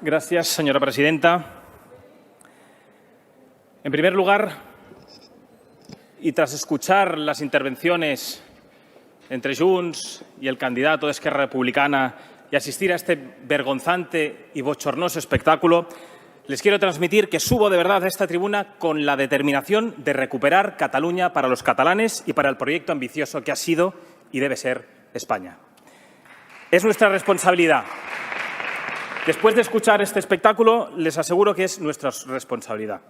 Gracias, señora presidenta. En primer lugar, y tras escuchar las intervenciones entre Junts y el candidato de Esquerra Republicana y asistir a este vergonzante y bochornoso espectáculo, les quiero transmitir que subo de verdad a esta tribuna con la determinación de recuperar Cataluña para los catalanes y para el proyecto ambicioso que ha sido y debe ser España. Es nuestra responsabilidad. Después de escuchar este espectáculo, les aseguro que es nuestra responsabilidad,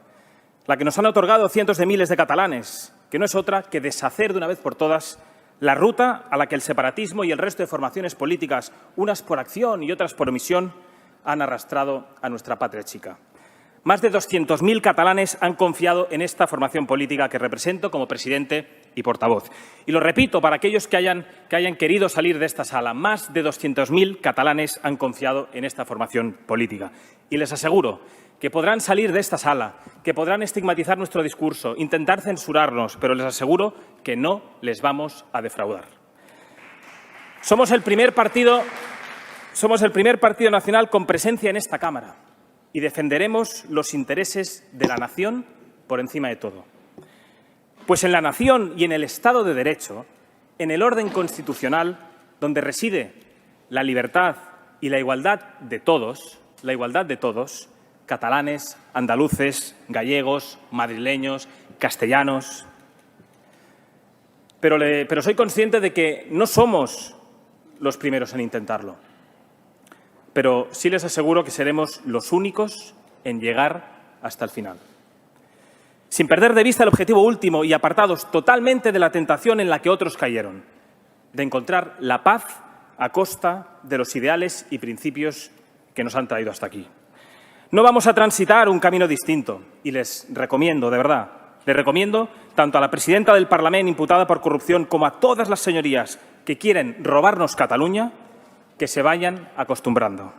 la que nos han otorgado cientos de miles de catalanes, que no es otra que deshacer de una vez por todas la ruta a la que el separatismo y el resto de formaciones políticas, unas por acción y otras por omisión, han arrastrado a nuestra patria chica. Más de 200.000 catalanes han confiado en esta formación política que represento como presidente y portavoz. Y lo repito para aquellos que hayan querido salir de esta sala. Más de 200.000 catalanes han confiado en esta formación política. Y les aseguro que podrán salir de esta sala, que podrán estigmatizar nuestro discurso, intentar censurarnos, pero les aseguro que no les vamos a defraudar. Somos el primer partido nacional con presencia en esta Cámara y defenderemos los intereses de la nación por encima de todo. Pues en la nación y en el Estado de Derecho, en el orden constitucional, donde reside la libertad y la igualdad de todos, catalanes, andaluces, gallegos, madrileños, castellanos. Pero soy consciente de que no somos los primeros en intentarlo. Pero sí les aseguro que seremos los únicos en llegar hasta el final. Sin perder de vista el objetivo último y apartados totalmente de la tentación en la que otros cayeron, de encontrar la paz a costa de los ideales y principios que nos han traído hasta aquí. No vamos a transitar un camino distinto y les recomiendo, de verdad, les recomiendo tanto a la presidenta del Parlamento imputada por corrupción como a todas las señorías que quieren robarnos Cataluña, que se vayan acostumbrando.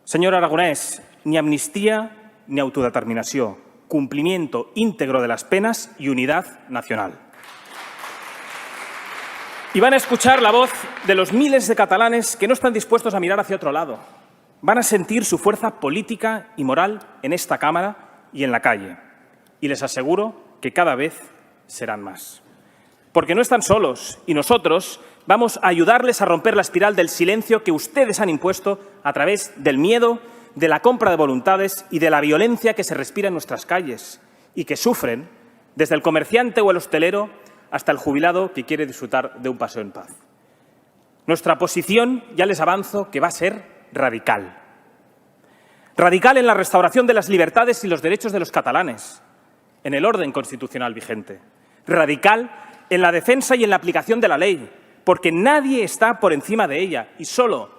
Señor Aragonès, ni amnistía ni autodeterminació, cumplimiento íntegro de las penas y unidad nacional. Y van a escuchar la voz de los miles de catalanes que no están dispuestos a mirar hacia otro lado. Van a sentir su fuerza política y moral en esta Cámara y en la calle. Y les aseguro que cada vez serán más. Porque no están solos y nosotros vamos a ayudarles a romper la espiral del silencio que ustedes han impuesto a través del miedo, de la compra de voluntades y de la violencia que se respira en nuestras calles y que sufren desde el comerciante o el hostelero hasta el jubilado que quiere disfrutar de un paseo en paz. Nuestra posición, ya les avanzo, que va a ser radical. Radical en la restauración de las libertades y los derechos de los catalanes, en el orden constitucional vigente. Radical en la defensa y en la aplicación de la ley, porque nadie está por encima de ella y solo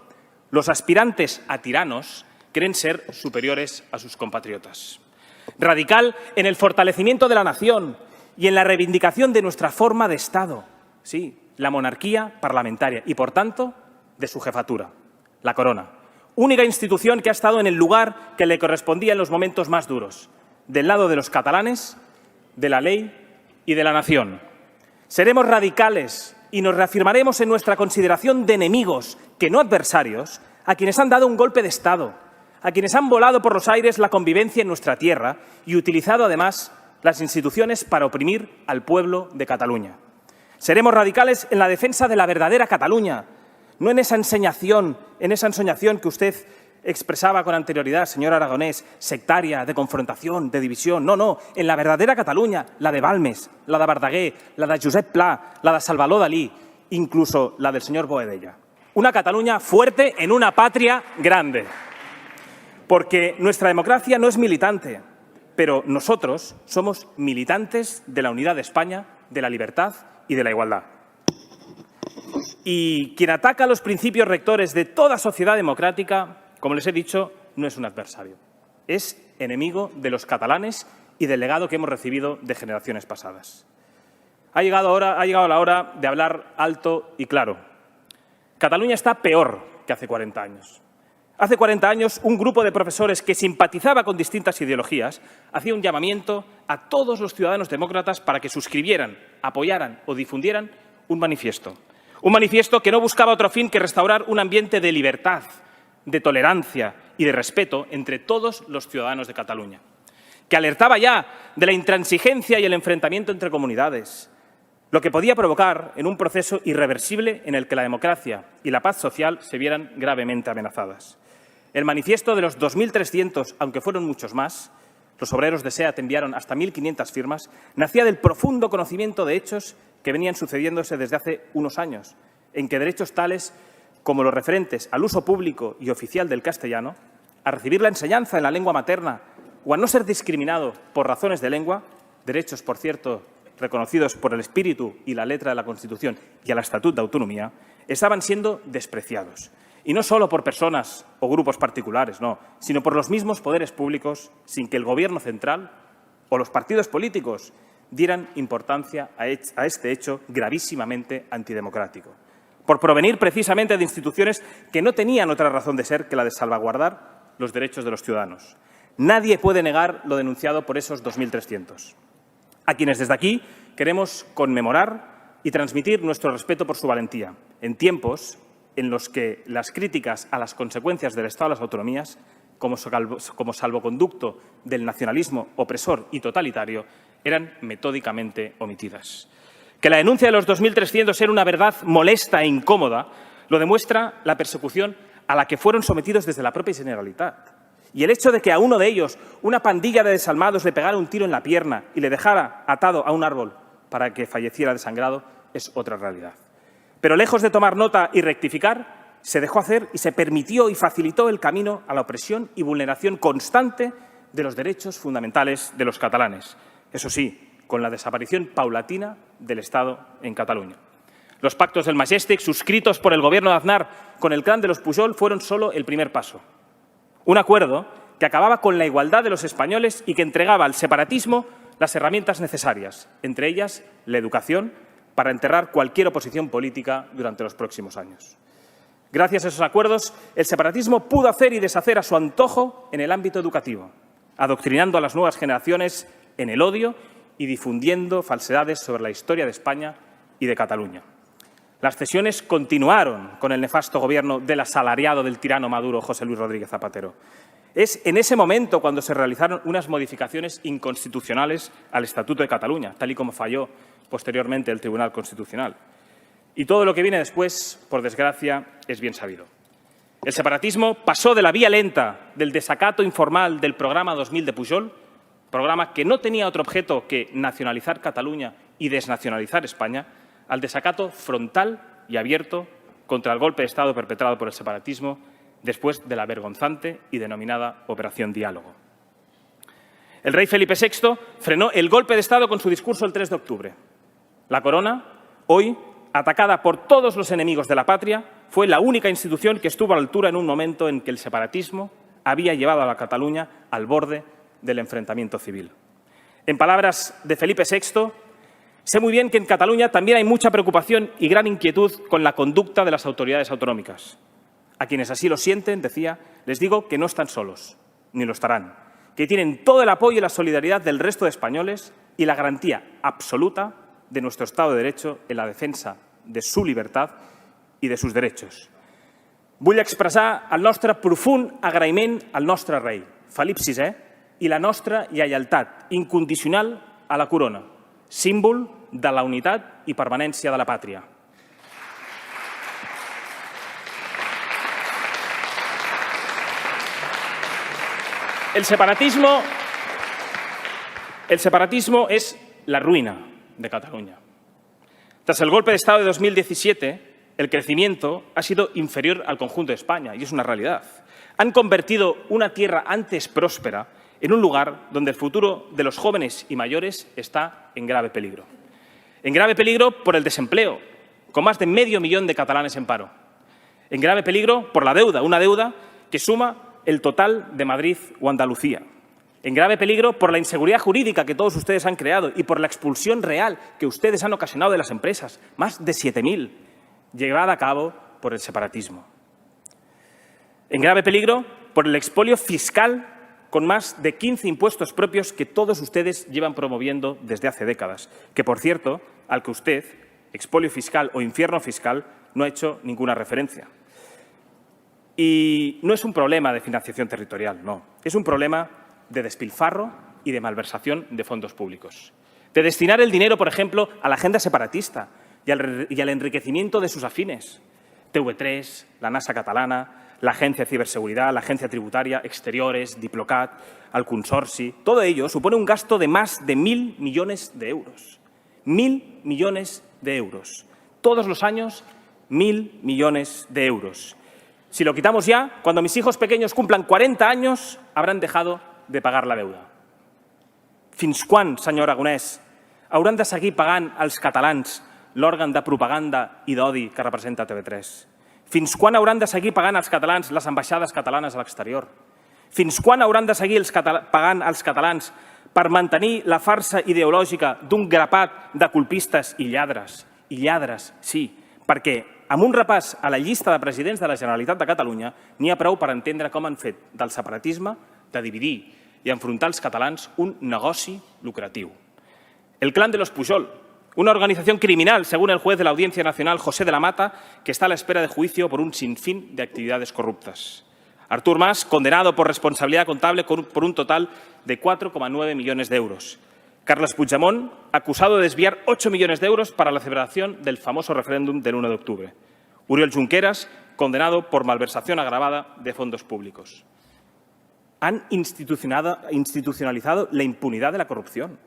los aspirantes a tiranos creen ser superiores a sus compatriotas. Radical en el fortalecimiento de la nación y en la reivindicación de nuestra forma de Estado, sí, la monarquía parlamentaria y, por tanto, de su jefatura, la corona. Única institución que ha estado en el lugar que le correspondía en los momentos más duros, del lado de los catalanes, de la ley y de la nación. Seremos radicales y nos reafirmaremos en nuestra consideración de enemigos, que no adversarios, a quienes han dado un golpe de Estado, a quienes han volado por los aires la convivencia en nuestra tierra y utilizado además las instituciones para oprimir al pueblo de Cataluña. Seremos radicales en la defensa de la verdadera Cataluña, no en esa ensoñación que usted expresaba con anterioridad, señor Aragonès, sectaria, de confrontación, de división. No, en la verdadera Cataluña, la de Balmes, la de Verdaguer, la de Josep Pla, la de Salvador Dalí, incluso la del señor Boadella. Una Cataluña fuerte en una patria grande. Porque nuestra democracia no es militante, pero nosotros somos militantes de la unidad de España, de la libertad y de la igualdad. Y quien ataca los principios rectores de toda sociedad democrática, como les he dicho, no es un adversario. Es enemigo de los catalanes y del legado que hemos recibido de generaciones pasadas. Ha llegado la hora de hablar alto y claro. Cataluña está peor que hace 40 años. Hace 40 años, un grupo de profesores que simpatizaba con distintas ideologías hacía un llamamiento a todos los ciudadanos demócratas para que suscribieran, apoyaran o difundieran un manifiesto. Un manifiesto que no buscaba otro fin que restaurar un ambiente de libertad, de tolerancia y de respeto entre todos los ciudadanos de Cataluña, que alertaba ya de la intransigencia y el enfrentamiento entre comunidades, lo que podía provocar en un proceso irreversible en el que la democracia y la paz social se vieran gravemente amenazadas. El manifiesto de los 2.300, aunque fueron muchos más, los obreros de SEAT enviaron hasta 1.500 firmas, nacía del profundo conocimiento de hechos que venían sucediéndose desde hace unos años, en que derechos tales como los referentes al uso público y oficial del castellano, a recibir la enseñanza en la lengua materna o a no ser discriminado por razones de lengua, derechos, por cierto, reconocidos por el espíritu y la letra de la Constitución y al Estatut de Autonomía, estaban siendo despreciados. Y no solo por personas o grupos particulares, no, sino por los mismos poderes públicos, sin que el Gobierno central o los partidos políticos dieran importancia a este hecho gravísimamente antidemocrático, por provenir precisamente de instituciones que no tenían otra razón de ser que la de salvaguardar los derechos de los ciudadanos. Nadie puede negar lo denunciado por esos 2.300, a quienes desde aquí queremos conmemorar y transmitir nuestro respeto por su valentía, en tiempos en los que las críticas a las consecuencias del Estado de las autonomías, como salvoconducto del nacionalismo opresor y totalitario, eran metódicamente omitidas. Que la denuncia de los 2.300 era una verdad molesta e incómoda lo demuestra la persecución a la que fueron sometidos desde la propia Generalitat. Y el hecho de que a uno de ellos una pandilla de desalmados le pegara un tiro en la pierna y le dejara atado a un árbol para que falleciera desangrado es otra realidad. Pero lejos de tomar nota y rectificar, se dejó hacer y se permitió y facilitó el camino a la opresión y vulneración constante de los derechos fundamentales de los catalanes. Eso sí, con la desaparición paulatina del Estado en Cataluña. Los pactos del Majestic, suscritos por el Gobierno de Aznar con el clan de los Pujol, fueron solo el primer paso. Un acuerdo que acababa con la igualdad de los españoles y que entregaba al separatismo las herramientas necesarias, entre ellas la educación, para enterrar cualquier oposición política durante los próximos años. Gracias a esos acuerdos, el separatismo pudo hacer y deshacer a su antojo en el ámbito educativo, adoctrinando a las nuevas generaciones en el odio y difundiendo falsedades sobre la historia de España y de Cataluña. Las cesiones continuaron con el nefasto gobierno del asalariado del tirano Maduro, José Luis Rodríguez Zapatero. Es en ese momento cuando se realizaron unas modificaciones inconstitucionales al Estatuto de Cataluña, tal y como falló posteriormente el Tribunal Constitucional. Y todo lo que viene después, por desgracia, es bien sabido. El separatismo pasó de la vía lenta del desacato informal del programa 2000 de Pujol, programa que no tenía otro objeto que nacionalizar Cataluña y desnacionalizar España, al desacato frontal y abierto contra el golpe de Estado perpetrado por el separatismo después de la vergonzante y denominada Operación Diálogo. El rey Felipe VI frenó el golpe de Estado con su discurso el 3 de octubre. La corona, hoy, atacada por todos los enemigos de la patria, fue la única institución que estuvo a la altura en un momento en que el separatismo había llevado a la Cataluña al borde del enfrentamiento civil. En palabras de Felipe VI, sé muy bien que en Cataluña también hay mucha preocupación y gran inquietud con la conducta de las autoridades autonómicas. A quienes así lo sienten, decía, les digo que no están solos, ni lo estarán, que tienen todo el apoyo y la solidaridad del resto de españoles y la garantía absoluta de nuestro Estado de Derecho en la defensa de su libertad i de sus derechos. Vull expressar el nostre profund agraïment al nostre rei, Felip VI, i la nostra lleialtat incondicional a la corona, símbol de la unitat i permanència de la pàtria. El separatismo es la ruina de Cataluña. Tras el golpe de Estado de 2017, el crecimiento ha sido inferior al conjunto de España, y es una realidad. Han convertido una tierra antes próspera en un lugar donde el futuro de los jóvenes y mayores está en grave peligro. En grave peligro por el desempleo, con más de 500.000 de catalanes en paro. En grave peligro por la deuda, una deuda que suma el total de Madrid o Andalucía. En grave peligro por la inseguridad jurídica que todos ustedes han creado y por la expulsión real que ustedes han ocasionado de las empresas, más de 7.000, llevada a cabo por el separatismo. En grave peligro por el expolio fiscal con más de 15 impuestos propios que todos ustedes llevan promoviendo desde hace décadas, que, por cierto, al que usted, expolio fiscal o infierno fiscal, no ha hecho ninguna referencia. Y no es un problema de financiación territorial, no. Es un problema de despilfarro y de malversación de fondos públicos. De destinar el dinero, por ejemplo, a la agenda separatista y al enriquecimiento de sus afines. TV3, la NASA catalana, la Agencia de Ciberseguridad, la Agencia Tributaria, Exteriores, Diplocat, al Consorci. Todo ello supone un gasto de más de 1.000 millones de euros. 1.000 millones de euros. Todos los años, 1.000 millones de euros. Si lo quitamos ya, cuando mis hijos pequeños cumplan 40 años, habrán dejado de pagar la deuda. Fins quan, senyor Aragonès, hauran de seguir pagant als catalans l'òrgan de propaganda i d'odi que representa TV3? Fins quan hauran de seguir pagant als catalans les ambaixades catalanes a l'exterior? Fins quan hauran de seguir pagant als catalans per mantenir la farsa ideològica d'un grapat de colpistes i lladres? I lladres, sí, perquè amb un repàs a la llista de presidents de la Generalitat de Catalunya n'hi ha prou per entendre com han fet del separatisme, de dividir y enfrentar als catalans un negoci lucratiu. El clan de los Pujol, una organización criminal, según el juez de la Audiencia Nacional, José de la Mata, que está a la espera de juicio por un sinfín de actividades corruptas. Artur Mas, condenado por responsabilidad contable por un total de 4,9 millones de euros. Carles Puigdemont, acusado de desviar 8 millones de euros para la celebración del famoso referéndum del 1 de octubre. Oriol Junqueras, condenado por malversación agravada de fondos públicos. Han institucionalizado la impunidad de la corrupción,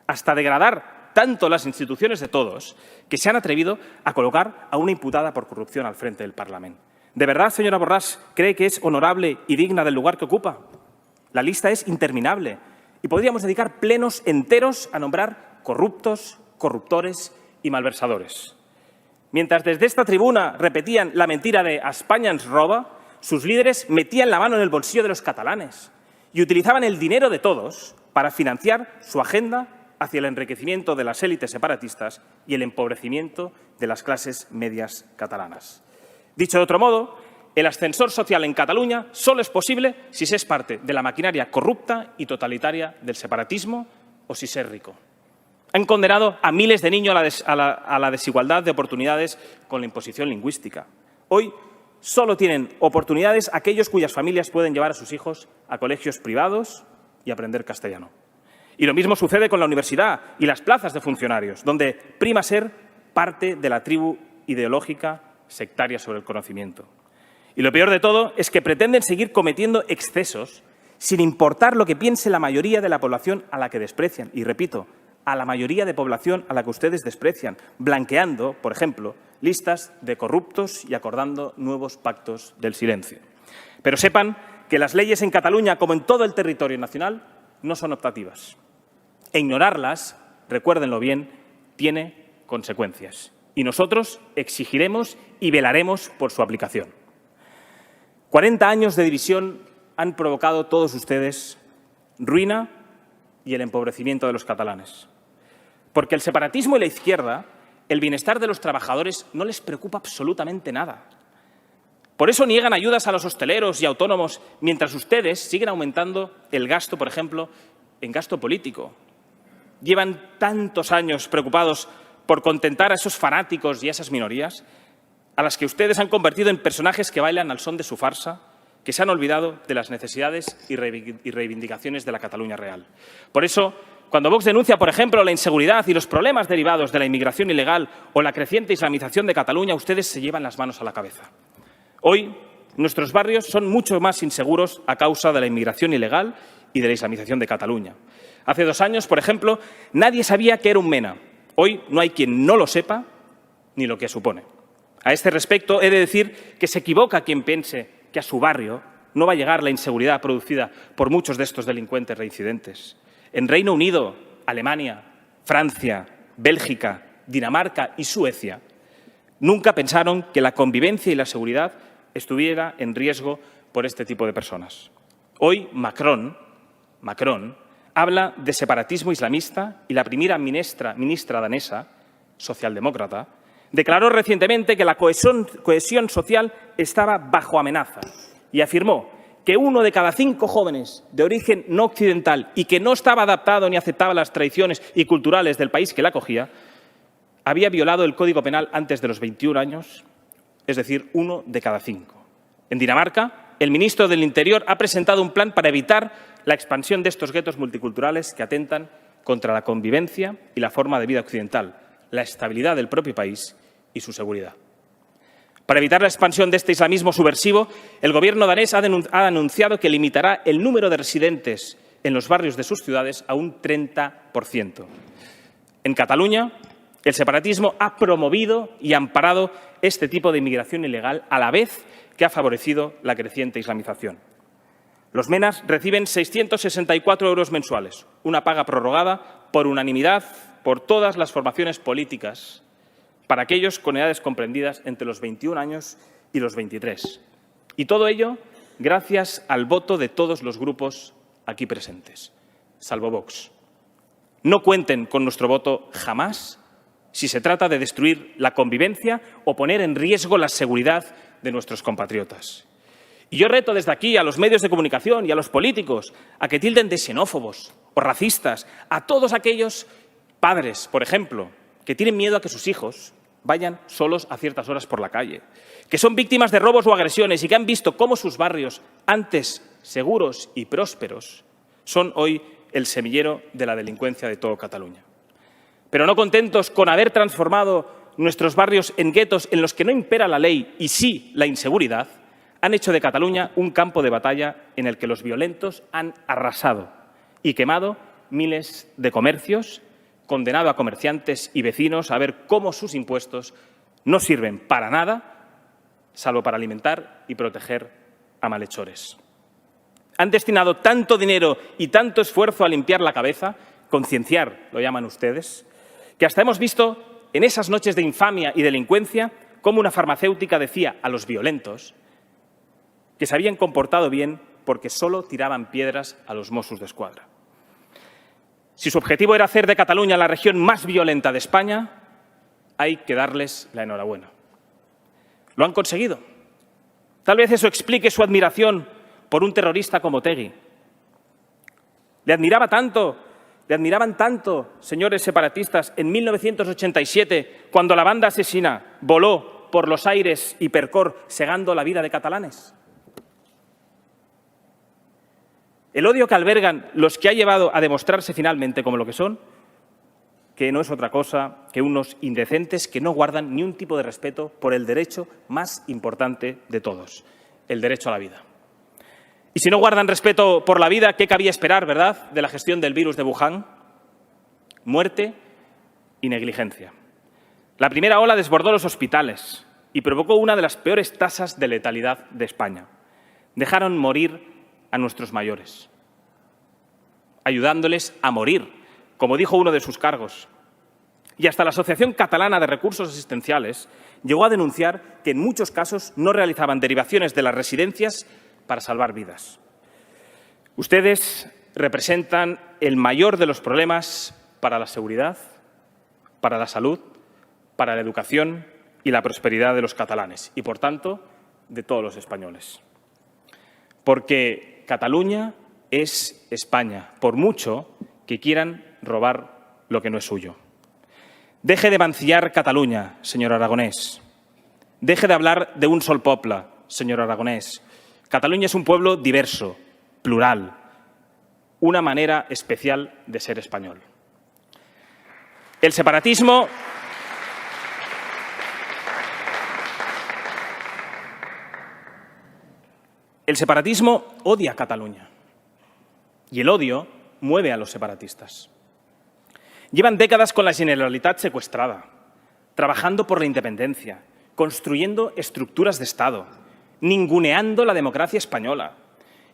hasta degradar tanto las instituciones de todos que se han atrevido a colocar a una imputada por corrupción al frente del Parlamento. ¿De verdad, señora Borràs, cree que es honorable y digna del lugar que ocupa? La lista es interminable y podríamos dedicar plenos enteros a nombrar corruptos, corruptores y malversadores. Mientras desde esta tribuna repetían la mentira de «España ens roba», sus líderes metían la mano en el bolsillo de los catalanes y utilizaban el dinero de todos para financiar su agenda hacia el enriquecimiento de las élites separatistas y el empobrecimiento de las clases medias catalanas. Dicho de otro modo, el ascensor social en Cataluña solo es posible si se es parte de la maquinaria corrupta y totalitaria del separatismo o si se es rico. Han condenado a miles de niños a la desigualdad de oportunidades con la imposición lingüística. Hoy solo tienen oportunidades aquellos cuyas familias pueden llevar a sus hijos a colegios privados y aprender castellano. Y lo mismo sucede con la universidad y las plazas de funcionarios, donde prima ser parte de la tribu ideológica sectaria sobre el conocimiento. Y lo peor de todo es que pretenden seguir cometiendo excesos sin importar lo que piense la mayoría de la población a la que desprecian. Y repito, a la mayoría de población a la que ustedes desprecian, blanqueando, por ejemplo, listas de corruptos y acordando nuevos pactos del silencio. Pero sepan que las leyes en Cataluña, como en todo el territorio nacional, no son optativas. E ignorarlas, recuérdenlo bien, tiene consecuencias. Y nosotros exigiremos y velaremos por su aplicación. 40 años de división han provocado todos ustedes ruina y el empobrecimiento de los catalanes. Porque el separatismo y la izquierda, el bienestar de los trabajadores no les preocupa absolutamente nada. Por eso niegan ayudas a los hosteleros y autónomos, mientras ustedes siguen aumentando el gasto, por ejemplo, en gasto político. Llevan tantos años preocupados por contentar a esos fanáticos y a esas minorías, a las que ustedes han convertido en personajes que bailan al son de su farsa, que se han olvidado de las necesidades y reivindicaciones de la Cataluña real. Por eso, cuando Vox denuncia, por ejemplo, la inseguridad y los problemas derivados de la inmigración ilegal o la creciente islamización de Cataluña, ustedes se llevan las manos a la cabeza. Hoy, nuestros barrios son mucho más inseguros a causa de la inmigración ilegal y de la islamización de Cataluña. Hace 2 años, por ejemplo, nadie sabía qué era un MENA. Hoy no hay quien no lo sepa ni lo que supone. A este respecto, he de decir que se equivoca quien piense que a su barrio no va a llegar la inseguridad producida por muchos de estos delincuentes reincidentes. En Reino Unido, Alemania, Francia, Bélgica, Dinamarca y Suecia nunca pensaron que la convivencia y la seguridad estuviera en riesgo por este tipo de personas. Hoy Macron habla de separatismo islamista y la primera ministra danesa, socialdemócrata, declaró recientemente que la cohesión social estaba bajo amenaza y afirmó que 1 de cada 5 jóvenes de origen no occidental y que no estaba adaptado ni aceptaba las tradiciones y culturales del país que la acogía, había violado el Código Penal antes de los 21 años, es decir, 1 de cada 5. En Dinamarca, el ministro del Interior ha presentado un plan para evitar la expansión de estos guetos multiculturales que atentan contra la convivencia y la forma de vida occidental, la estabilidad del propio país y su seguridad. Para evitar la expansión de este islamismo subversivo, el Gobierno danés ha anunciado que limitará el número de residentes en los barrios de sus ciudades a un 30%. En Cataluña, el separatismo ha promovido y amparado este tipo de inmigración ilegal a la vez que ha favorecido la creciente islamización. Los menas reciben 664 euros mensuales, una paga prorrogada por unanimidad por todas las formaciones políticas para aquellos con edades comprendidas entre los 21 años y los 23. Y todo ello gracias al voto de todos los grupos aquí presentes, salvo Vox. No cuenten con nuestro voto jamás si se trata de destruir la convivencia o poner en riesgo la seguridad de nuestros compatriotas. Y yo reto desde aquí a los medios de comunicación y a los políticos a que tilden de xenófobos o racistas a todos aquellos padres, por ejemplo, que tienen miedo a que sus hijos vayan solos a ciertas horas por la calle, que son víctimas de robos o agresiones y que han visto cómo sus barrios, antes seguros y prósperos, son hoy el semillero de la delincuencia de toda Cataluña. Pero no contentos con haber transformado nuestros barrios en guetos en los que no impera la ley y sí la inseguridad, han hecho de Cataluña un campo de batalla en el que los violentos han arrasado y quemado miles de comercios, condenado a comerciantes y vecinos a ver cómo sus impuestos no sirven para nada, salvo para alimentar y proteger a malhechores. Han destinado tanto dinero y tanto esfuerzo a limpiar la cabeza, concienciar, lo llaman ustedes, que hasta hemos visto en esas noches de infamia y delincuencia cómo una farmacéutica decía a los violentos que se habían comportado bien porque solo tiraban piedras a los Mossos d'Esquadra. Si su objetivo era hacer de Cataluña la región más violenta de España, hay que darles la enhorabuena. Lo han conseguido. Tal vez eso explique su admiración por un terrorista como Otegi. Le admiraban tanto, señores separatistas, en 1987, cuando la banda asesina voló por los aires y Percor, segando la vida de catalanes. El odio que albergan los que ha llevado a demostrarse finalmente como lo que son, que no es otra cosa que unos indecentes que no guardan ni un tipo de respeto por el derecho más importante de todos, el derecho a la vida. Y si no guardan respeto por la vida, ¿qué cabía esperar, verdad, de la gestión del virus de Wuhan? Muerte y negligencia. La primera ola desbordó los hospitales y provocó una de las peores tasas de letalidad de España. Dejaron morir a nuestros mayores, ayudándoles a morir, como dijo uno de sus cargos. Y hasta la Asociación Catalana de Recursos Asistenciales llegó a denunciar que en muchos casos no realizaban derivaciones de las residencias para salvar vidas. Ustedes representan el mayor de los problemas para la seguridad, para la salud, para la educación y la prosperidad de los catalanes y, por tanto, de todos los españoles. Porque Cataluña es España, por mucho que quieran robar lo que no es suyo. Deje de mancillar Cataluña, señor Aragonès. Deje de hablar de un sol poble, señor Aragonès. Cataluña es un pueblo diverso, plural, una manera especial de ser español. El separatismo odia a Cataluña y el odio mueve a los separatistas. Llevan décadas con la Generalitat secuestrada, trabajando por la independencia, construyendo estructuras de Estado, ninguneando la democracia española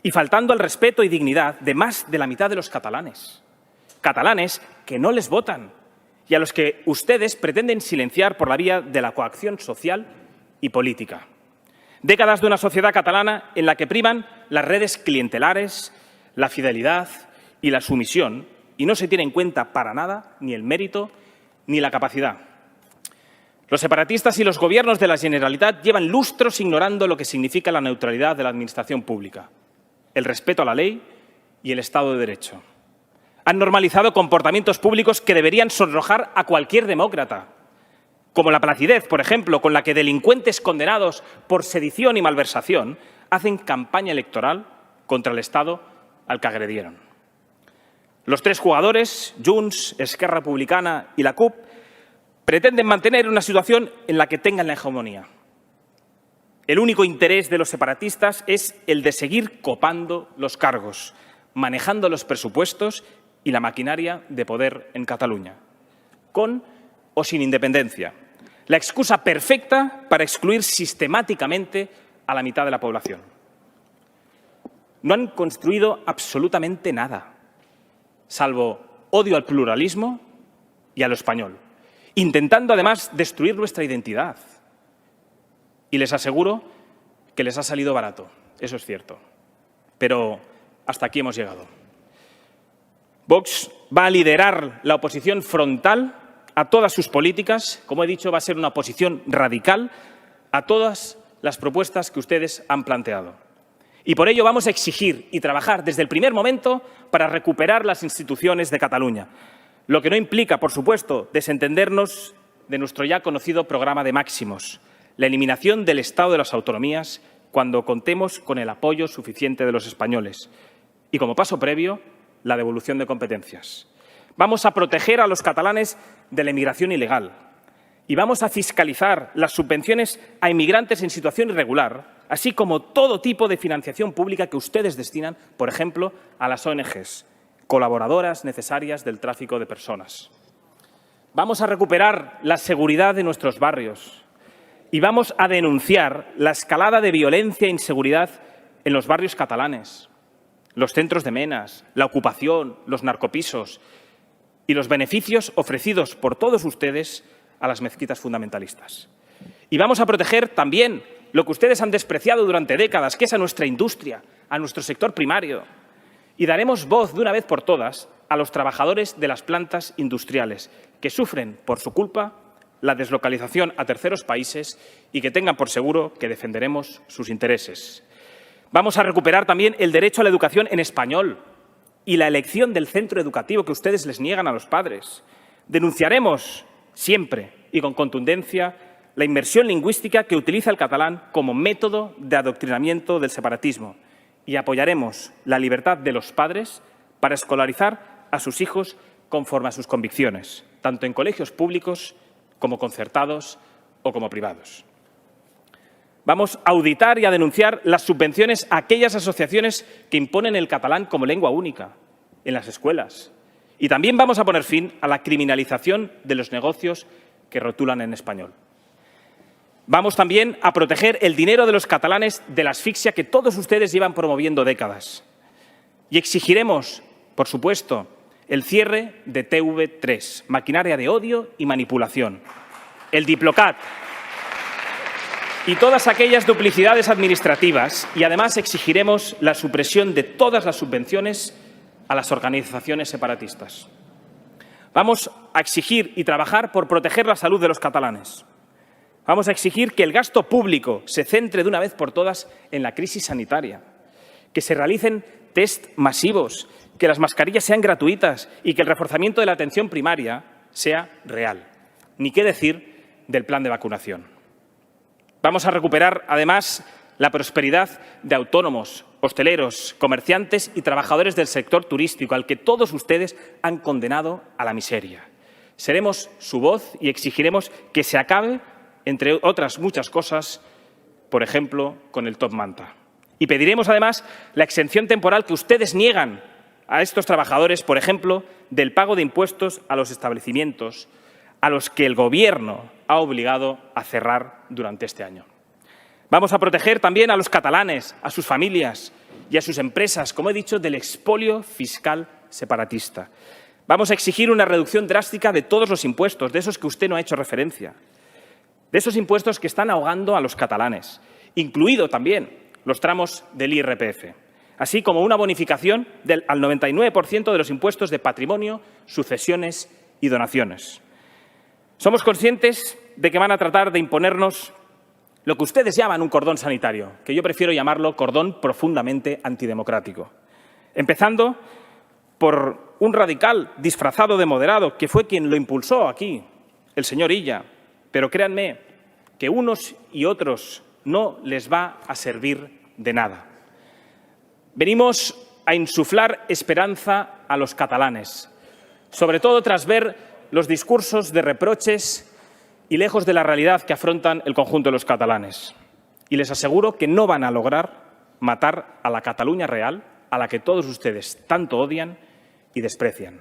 y faltando al respeto y dignidad de más de la mitad de los catalanes. Catalanes que no les votan y a los que ustedes pretenden silenciar por la vía de la coacción social y política. Décadas de una sociedad catalana en la que priman las redes clientelares, la fidelidad y la sumisión y no se tiene en cuenta para nada ni el mérito ni la capacidad. Los separatistas y los gobiernos de la Generalitat llevan lustros ignorando lo que significa la neutralidad de la administración pública, el respeto a la ley y el Estado de Derecho. Han normalizado comportamientos públicos que deberían sonrojar a cualquier demócrata. como la placidez, por ejemplo, con la que delincuentes condenados por sedición y malversación hacen campaña electoral contra el Estado al que agredieron. Los tres jugadores, Junts, Esquerra Republicana y la CUP, pretenden mantener una situación en la que tengan la hegemonía. El único interés de los separatistas es el de seguir copando los cargos, manejando los presupuestos y la maquinaria de poder en Cataluña, con o sin independencia. La excusa perfecta para excluir sistemáticamente a la mitad de la población. No han construido absolutamente nada, salvo odio al pluralismo y a lo español, intentando además destruir nuestra identidad. Y les aseguro que les ha salido barato, eso es cierto. Pero hasta aquí hemos llegado. Vox va a liderar la oposición frontal a todas sus políticas. Como he dicho, va a ser una oposición radical a todas las propuestas que ustedes han planteado. Y por ello vamos a exigir y trabajar desde el primer momento para recuperar las instituciones de Cataluña, lo que no implica, por supuesto, desentendernos de nuestro ya conocido programa de máximos, la eliminación del Estado de las autonomías cuando contemos con el apoyo suficiente de los españoles y, como paso previo, la devolución de competencias. Vamos a proteger a los catalanes de la inmigración ilegal y vamos a fiscalizar las subvenciones a inmigrantes en situación irregular, así como todo tipo de financiación pública que ustedes destinan, por ejemplo, a las ONGs, colaboradoras necesarias del tráfico de personas. Vamos a recuperar la seguridad de nuestros barrios y vamos a denunciar la escalada de violencia e inseguridad en los barrios catalanes, los centros de menas, la ocupación, los narcopisos y los beneficios ofrecidos por todos ustedes a las mezquitas fundamentalistas. Y vamos a proteger también lo que ustedes han despreciado durante décadas, que es a nuestra industria, a nuestro sector primario. Y daremos voz de una vez por todas a los trabajadores de las plantas industriales, que sufren, por su culpa, la deslocalización a terceros países y que tengan por seguro que defenderemos sus intereses. Vamos a recuperar también el derecho a la educación en español y la elección del centro educativo que ustedes les niegan a los padres. Denunciaremos siempre y con contundencia la inmersión lingüística que utiliza el catalán como método de adoctrinamiento del separatismo y apoyaremos la libertad de los padres para escolarizar a sus hijos conforme a sus convicciones, tanto en colegios públicos como concertados o como privados. Vamos a auditar y a denunciar las subvenciones a aquellas asociaciones que imponen el catalán como lengua única en las escuelas. Y también vamos a poner fin a la criminalización de los negocios que rotulan en español. Vamos también a proteger el dinero de los catalanes de la asfixia que todos ustedes llevan promoviendo décadas. Y exigiremos, por supuesto, el cierre de TV3, maquinaria de odio y manipulación, el Diplocat y todas aquellas duplicidades administrativas. Y además exigiremos la supresión de todas las subvenciones a las organizaciones separatistas. Vamos a exigir y trabajar por proteger la salud de los catalanes. Vamos a exigir que el gasto público se centre de una vez por todas en la crisis sanitaria, que se realicen test masivos, que las mascarillas sean gratuitas y que el reforzamiento de la atención primaria sea real. Ni qué decir del plan de vacunación. Vamos a recuperar, además, la prosperidad de autónomos, hosteleros, comerciantes y trabajadores del sector turístico, al que todos ustedes han condenado a la miseria. Seremos su voz y exigiremos que se acabe, entre otras muchas cosas, por ejemplo, con el Top Manta. Y pediremos, además, la exención temporal que ustedes niegan a estos trabajadores, por ejemplo, del pago de impuestos a los establecimientos a los que el Gobierno ha obligado a cerrar durante este año. Vamos a proteger también a los catalanes, a sus familias y a sus empresas, como he dicho, del expolio fiscal separatista. Vamos a exigir una reducción drástica de todos los impuestos, de esos que usted no ha hecho referencia, de esos impuestos que están ahogando a los catalanes, incluido también los tramos del IRPF, así como una bonificación al 99% de los impuestos de patrimonio, sucesiones y donaciones. Somos conscientes de que van a tratar de imponernos lo que ustedes llaman un cordón sanitario, que yo prefiero llamarlo cordón profundamente antidemocrático. Empezando por un radical disfrazado de moderado, que fue quien lo impulsó aquí, el señor Illa, Pero créanme que unos y otros no les va a servir de nada. Venimos a insuflar esperanza a los catalanes, sobre todo tras ver los discursos de reproches y lejos de la realidad que afrontan el conjunto de los catalanes. Y les aseguro que no van a lograr matar a la Cataluña real, a la que todos ustedes tanto odian y desprecian.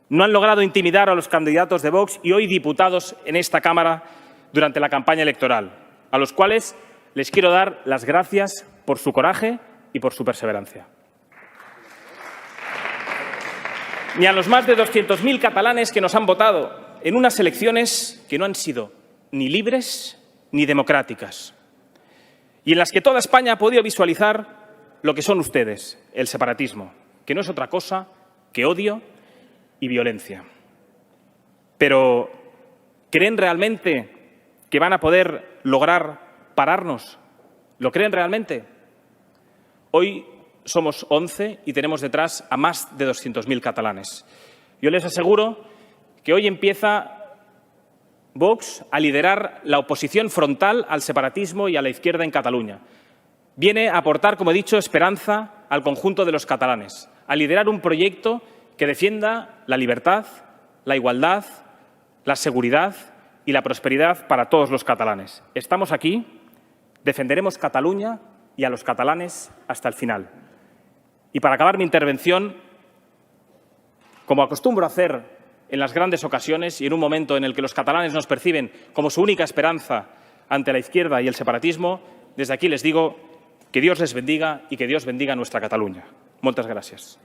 No han logrado intimidar a los candidatos de Vox y hoy diputados en esta Cámara durante la campaña electoral, a los cuales les quiero dar las gracias por su coraje y por su perseverancia. Ni a los más de 200.000 catalanes que nos han votado en unas elecciones que no han sido ni libres ni democráticas y en las que toda España ha podido visualizar lo que son ustedes, el separatismo, que no es otra cosa que odio y violencia. Pero, ¿creen realmente que van a poder lograr pararnos? ¿Lo creen realmente? Hoy somos 11 y tenemos detrás a más de 200.000 catalanes. Yo les aseguro que hoy empieza Vox a liderar la oposición frontal al separatismo y a la izquierda en Cataluña. Viene a aportar, como he dicho, esperanza al conjunto de los catalanes, a liderar un proyecto que defienda la libertad, la igualdad, la seguridad y la prosperidad para todos los catalanes. Estamos aquí, defenderemos Cataluña y a los catalanes hasta el final. Y para acabar mi intervención, como acostumbro a hacer en las grandes ocasiones y en un momento en el que los catalanes nos perciben como su única esperanza ante la izquierda y el separatismo, desde aquí les digo que Dios les bendiga y que Dios bendiga a nuestra Cataluña. Moltes gràcies.